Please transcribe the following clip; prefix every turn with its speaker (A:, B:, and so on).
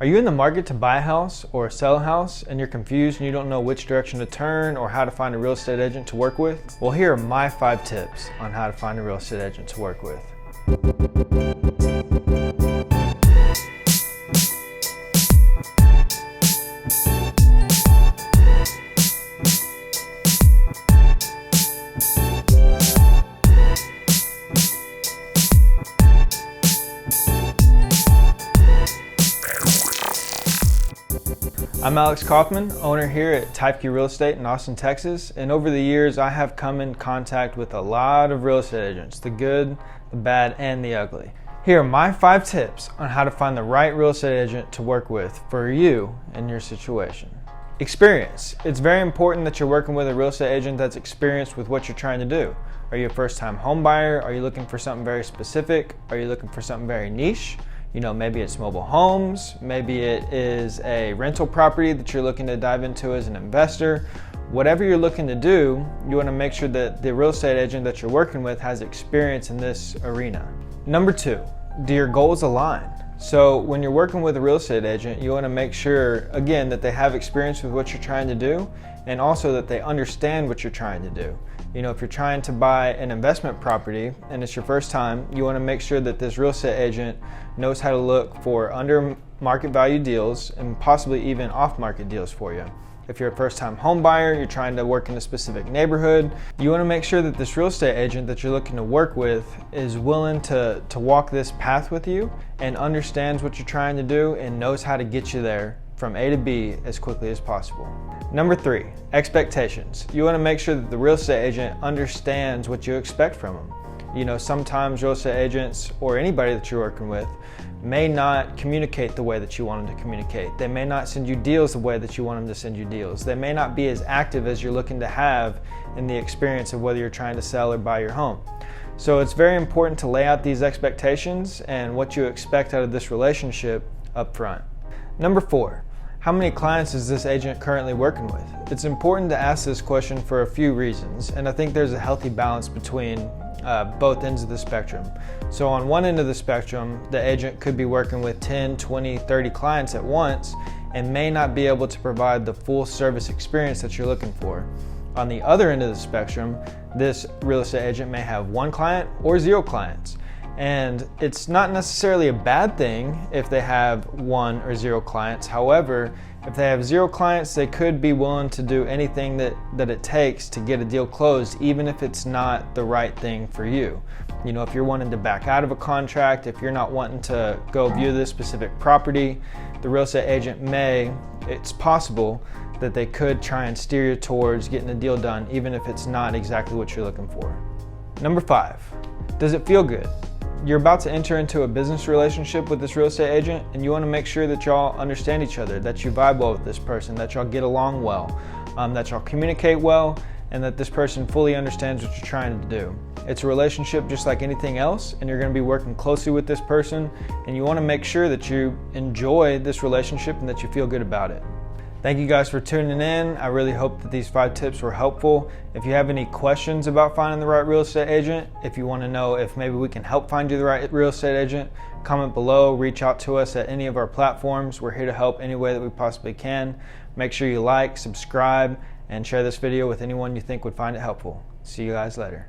A: Are you in the market to buy a house or sell a house and you're confused and you don't know which direction to turn or how to find a real estate agent to work with? Well, here are my 5 tips on how to find a real estate agent to work with. I'm Alex Kaufman, owner here at Teifke Real Estate in Austin, Texas, and over the years I have come in contact with a lot of real estate agents, the good, the bad, and the ugly. Here are my 5 tips on how to find the right real estate agent to work with for you and your situation. Experience. It's very important that you're working with a real estate agent that's experienced with what you're trying to do. Are you a first-time home buyer? Are you looking for something very specific? Are you looking for something very niche? You know, maybe it's mobile homes, maybe it is a rental property that you're looking to dive into as an investor. Whatever you're looking to do, you want to make sure that the real estate agent that you're working with has experience in this arena. Number 2, do your goals align? So when you're working with a real estate agent, you want to make sure, again, that they have experience with what you're trying to do and also that they understand what you're trying to do. You know, if you're trying to buy an investment property and it's your first time, you want to make sure that this real estate agent knows how to look for under market value deals and possibly even off market deals for you. If you're a first time home buyer, you're trying to work in a specific neighborhood, you want to make sure that this real estate agent that you're looking to work with is willing to walk this path with you and understands what you're trying to do and knows how to get you there from A to B as quickly as possible. Number 3, expectations. You want to make sure that the real estate agent understands what you expect from them. You know, sometimes real estate agents or anybody that you're working with may not communicate the way that you want them to communicate. They may not send you deals the way that you want them to send you deals. They may not be as active as you're looking to have in the experience of whether you're trying to sell or buy your home. So it's very important to lay out these expectations and what you expect out of this relationship up front. Number 4, how many clients is this agent currently working with? It's important to ask this question for a few reasons, and I think there's a healthy balance between both ends of the spectrum. So on one end of the spectrum, the agent could be working with 10, 20, 30 clients at once and may not be able to provide the full service experience that you're looking for. On the other end of the spectrum, this real estate agent may have 1 client or 0 clients. And it's not necessarily a bad thing if they have 1 or 0 clients. However, if they have 0 clients, they could be willing to do anything that it takes to get a deal closed, even if it's not the right thing for you. You know, if you're wanting to back out of a contract, if you're not wanting to go view this specific property, the real estate agent it's possible that they could try and steer you towards getting a deal done, even if it's not exactly what you're looking for. Number 5, does it feel good? You're about to enter into a business relationship with this real estate agent and you want to make sure that y'all understand each other, that you vibe well with this person, that y'all get along well, that y'all communicate well, and that this person fully understands what you're trying to do. It's a relationship just like anything else, and you're going to be working closely with this person, and you want to make sure that you enjoy this relationship and that you feel good about it. Thank you guys for tuning in. I really hope that these 5 tips were helpful. If you have any questions about finding the right real estate agent, if you want to know if maybe we can help find you the right real estate agent, comment below, reach out to us at any of our platforms. We're here to help any way that we possibly can. Make sure you like, subscribe, and share this video with anyone you think would find it helpful. See you guys later.